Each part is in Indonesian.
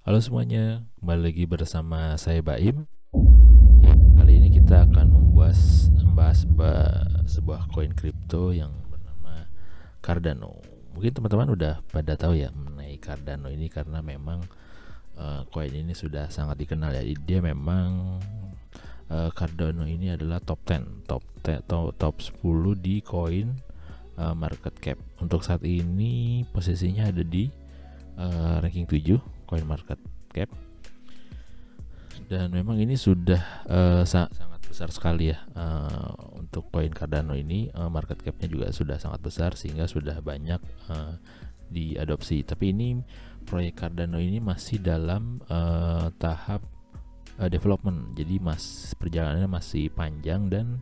Halo semuanya, kembali lagi bersama saya Baim. Ya, kali ini kita akan membahas sebuah koin kripto yang bernama Cardano. Mungkin teman-teman udah pada tahu ya mengenai Cardano ini karena memang koin ini sudah sangat dikenal ya. Dia memang Cardano ini adalah top 10, top 10 di koin market cap. Untuk saat ini posisinya ada di ranking 7 coin market cap, dan memang ini sudah sangat besar sekali ya. Untuk koin Cardano ini market capnya juga sudah sangat besar sehingga sudah banyak diadopsi. Tapi ini proyek Cardano ini masih dalam tahap development, jadi perjalanannya masih panjang dan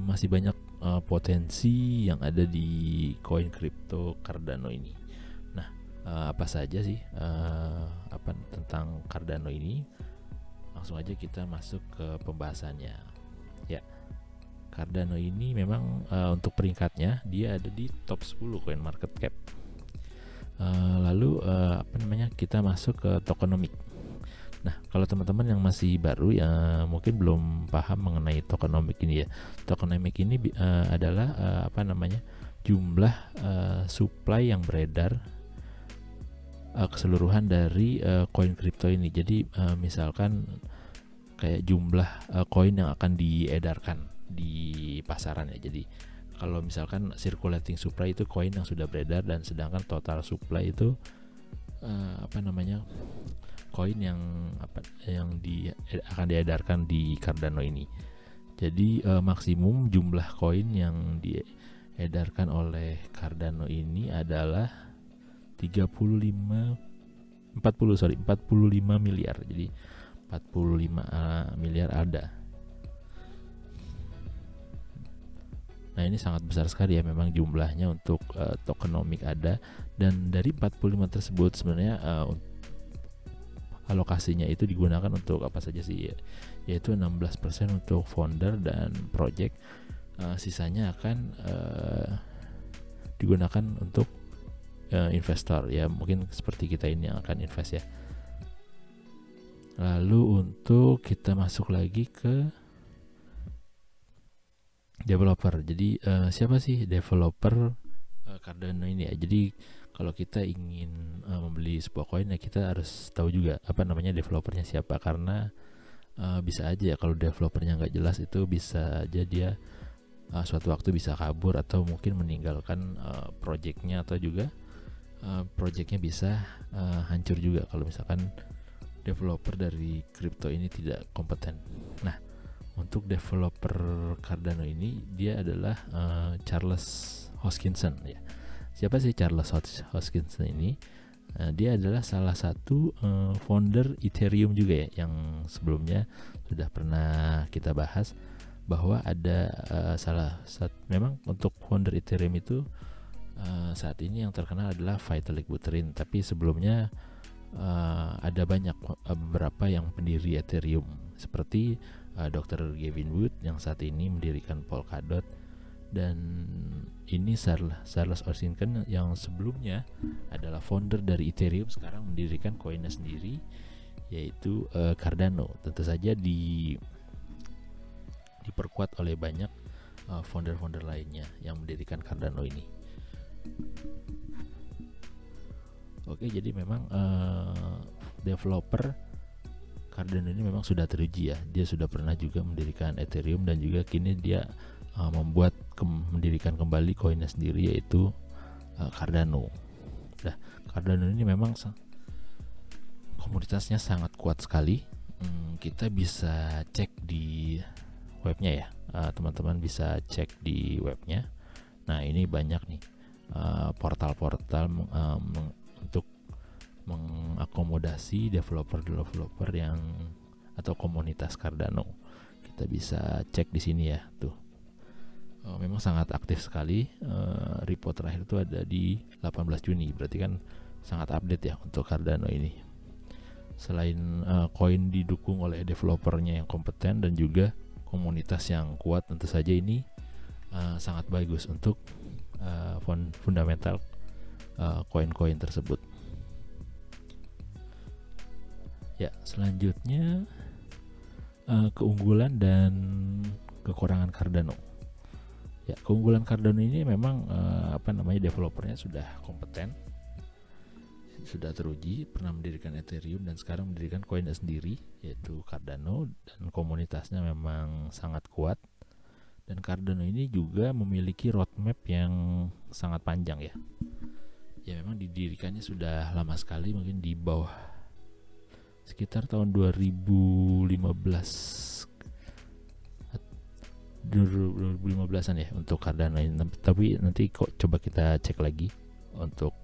masih banyak potensi yang ada di koin kripto Cardano ini. Apa saja sih tentang Cardano ini? Langsung aja kita masuk ke pembahasannya. Ya, Cardano ini memang untuk peringkatnya dia ada di top 10 coin market cap. Lalu kita masuk ke tokenomic. Nah, kalau teman-teman yang masih baru ya mungkin belum paham mengenai tokenomic ini ya. Tokenomic ini adalah jumlah supply yang beredar keseluruhan dari koin kripto ini. Jadi misalkan kayak jumlah koin yang akan diedarkan di pasaran ya. Jadi kalau misalkan circulating supply itu koin yang sudah beredar, dan sedangkan total supply itu koin yang akan diedarkan di Cardano ini. Jadi maksimum jumlah koin yang diedarkan oleh Cardano ini adalah 45 miliar. Jadi 45 miliar ADA. Nah, ini sangat besar sekali ya memang jumlahnya untuk tokenomic ADA. Dan dari 45 tersebut sebenarnya alokasinya itu digunakan untuk apa saja sih ya? Yaitu 16% untuk founder dan project. Sisanya akan digunakan untuk investor ya, mungkin seperti kita ini yang akan invest ya. Lalu untuk kita masuk lagi ke developer. Jadi siapa sih developer Cardano ini ya? Jadi kalau kita ingin membeli sebuah koin ya kita harus tahu juga developernya siapa, karena bisa aja ya kalau developernya nggak jelas itu bisa aja dia suatu waktu bisa kabur atau mungkin meninggalkan projectnya, atau juga projectnya bisa hancur juga kalau misalkan developer dari kripto ini tidak kompeten. Nah, untuk developer Cardano ini dia adalah Charles Hoskinson ya. Siapa sih Charles Hoskinson ini? Dia adalah salah satu founder Ethereum juga ya, yang sebelumnya sudah pernah kita bahas bahwa ada memang untuk founder Ethereum itu saat ini yang terkenal adalah Vitalik Buterin, tapi sebelumnya ada beberapa yang pendiri Ethereum seperti Dr. Gavin Wood yang saat ini mendirikan Polkadot, dan ini Charles Hoskinson yang sebelumnya adalah founder dari Ethereum sekarang mendirikan koinnya sendiri yaitu Cardano. Tentu saja diperkuat oleh banyak founder-founder lainnya yang mendirikan Cardano ini. Oke, jadi memang developer Cardano ini memang sudah teruji ya. Dia sudah pernah juga mendirikan Ethereum, dan juga kini dia mendirikan kembali koinnya sendiri yaitu Cardano. Nah, Cardano ini memang komunitasnya sangat kuat sekali. Kita bisa cek di webnya ya. Teman-teman bisa cek di webnya. Nah, ini banyak nih portal-portal untuk mengakomodasi developer yang atau komunitas Cardano. Kita bisa cek di sini ya, tuh. Memang sangat aktif sekali. Report terakhir itu ada di 18 Juni, berarti kan sangat update ya untuk Cardano ini. Selain koin didukung oleh developernya yang kompeten dan juga komunitas yang kuat, tentu saja ini sangat bagus untuk fundamental koin-koin tersebut. Ya, selanjutnya keunggulan dan kekurangan Cardano. Ya, keunggulan Cardano ini memang developernya sudah kompeten, sudah teruji, pernah mendirikan Ethereum dan sekarang mendirikan koinnya sendiri yaitu Cardano, dan komunitasnya memang sangat kuat. Dan Cardano ini juga memiliki roadmap yang sangat panjang ya. Ya memang didirikannya sudah lama sekali, mungkin di bawah sekitar tahun 2015an ya untuk Cardano ini. Tapi nanti kok coba kita cek lagi untuk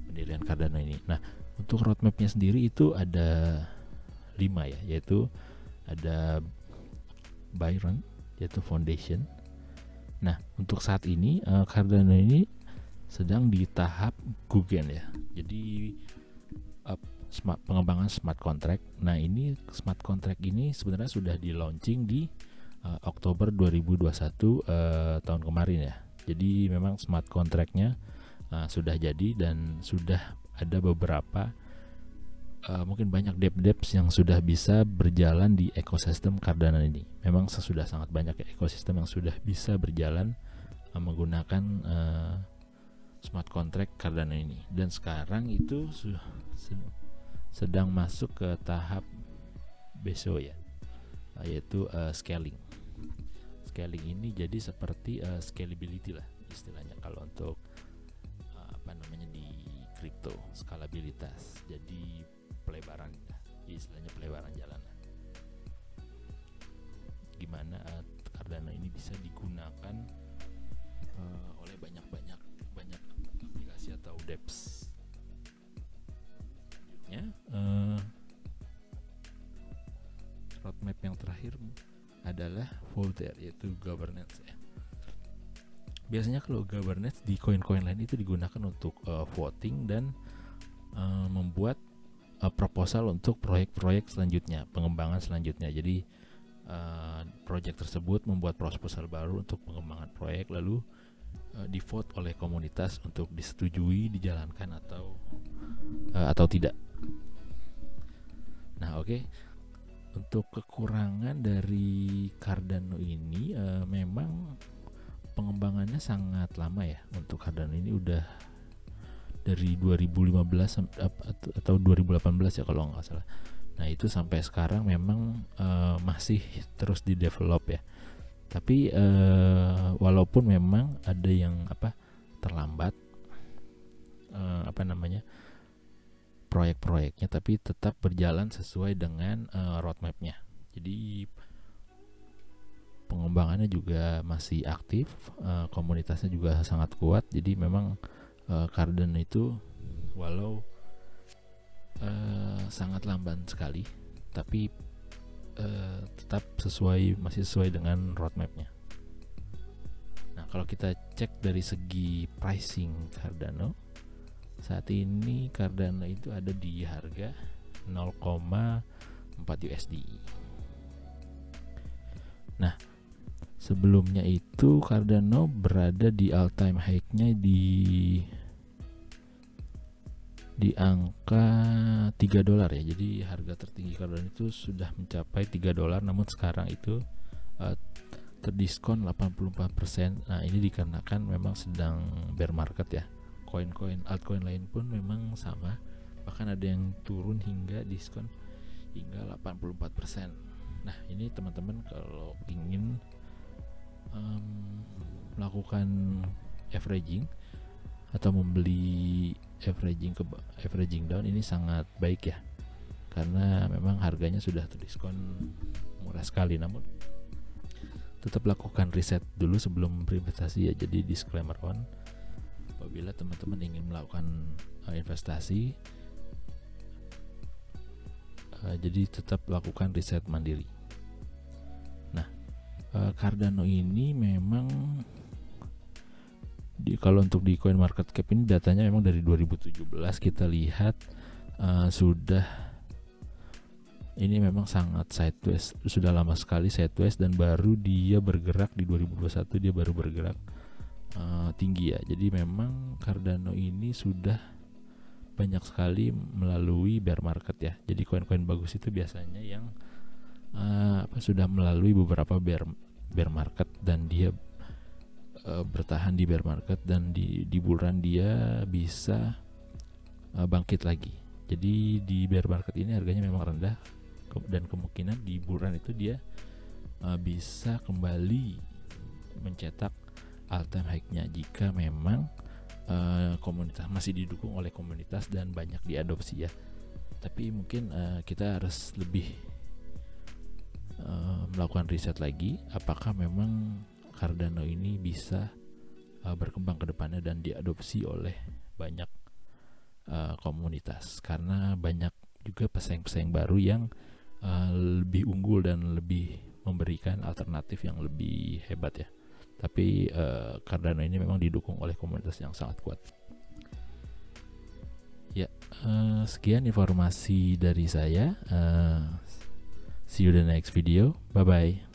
pendirian Cardano ini. Nah, untuk roadmapnya sendiri itu ada 5 ya, yaitu ada Byron, yaitu foundation. Nah, untuk saat ini Cardano ini sedang di tahap Guggen ya. Jadi pengembangan smart contract. Nah, ini smart contract ini sebenarnya sudah di launching di Oktober 2021 tahun kemarin ya. Jadi memang smart contractnya sudah jadi dan sudah ada beberapa mungkin banyak deps yang sudah bisa berjalan di ekosistem Cardano ini. Memang sudah sangat banyak ya ekosistem yang sudah bisa berjalan menggunakan smart contract Cardano ini. Dan sekarang itu sedang masuk ke tahap BSO ya, yaitu scaling. Scaling ini jadi seperti scalability lah istilahnya kalau untuk di kripto, skalabilitas. Jadi pelebaran, istilahnya pelebaran jalan. Gimana Cardano ini bisa digunakan oleh banyak aplikasi atau dApps. Selanjutnya roadmap yang terakhir adalah Voltaire, yaitu governance ya. Biasanya kalau governance di koin-koin lain itu digunakan untuk voting dan membuat proposal untuk proyek-proyek selanjutnya, pengembangan selanjutnya. Jadi proyek tersebut membuat proposal baru untuk pengembangan proyek, lalu di-vote oleh komunitas untuk disetujui, dijalankan atau tidak. Nah, oke. Untuk kekurangan dari Cardano ini memang pengembangannya sangat lama ya. Untuk Cardano ini udah dari 2015 atau 2018 ya kalau nggak salah. Nah, itu sampai sekarang memang masih terus di-develop ya. Tapi walaupun memang ada yang terlambat proyek-proyeknya, tapi tetap berjalan sesuai dengan roadmapnya. Jadi pengembangannya juga masih aktif, komunitasnya juga sangat kuat. Jadi memang Cardano itu walau sangat lamban sekali, tapi tetap masih sesuai dengan roadmapnya. Nah, kalau kita cek dari segi pricing Cardano, saat ini Cardano itu ada di harga 0,4 USD. Nah, sebelumnya itu Cardano berada di all time high-nya di angka $3 ya. Jadi harga tertinggi Cardano itu sudah mencapai $3, namun sekarang itu terdiskon 84%. Nah, ini dikarenakan memang sedang bear market ya. Altcoin lain pun memang sama, bahkan ada yang turun hingga diskon hingga 84%. Nah, ini teman-teman kalau ingin melakukan averaging atau membeli averaging down, ini sangat baik ya, karena memang harganya sudah terdiskon murah sekali. Namun tetap lakukan riset dulu sebelum berinvestasi ya. Jadi disclaimer on, apabila teman-teman ingin melakukan investasi, jadi tetap lakukan riset mandiri. Nah, Cardano ini memang kalau untuk di coin market cap ini datanya memang dari 2017 kita lihat sudah ini memang sangat sideways, sudah lama sekali sideways, dan baru dia bergerak di 2021, dia baru bergerak tinggi ya. Jadi memang Cardano ini sudah banyak sekali melalui bear market ya. Jadi koin-koin bagus itu biasanya yang sudah melalui beberapa bear market dan dia bertahan di bear market, dan di bulan dia bisa bangkit lagi. Jadi di bear market ini harganya memang rendah, dan kemungkinan di bulan itu dia bisa kembali mencetak all time high-nya jika memang komunitas masih didukung oleh komunitas dan banyak diadopsi ya. Tapi mungkin kita harus lebih melakukan riset lagi apakah memang Cardano ini bisa berkembang ke depannya dan diadopsi oleh banyak komunitas, karena banyak juga pesaing-pesaing baru yang lebih unggul dan lebih memberikan alternatif yang lebih hebat ya. Tapi Cardano ini memang didukung oleh komunitas yang sangat kuat. Ya, sekian informasi dari saya. See you the next video. Bye bye.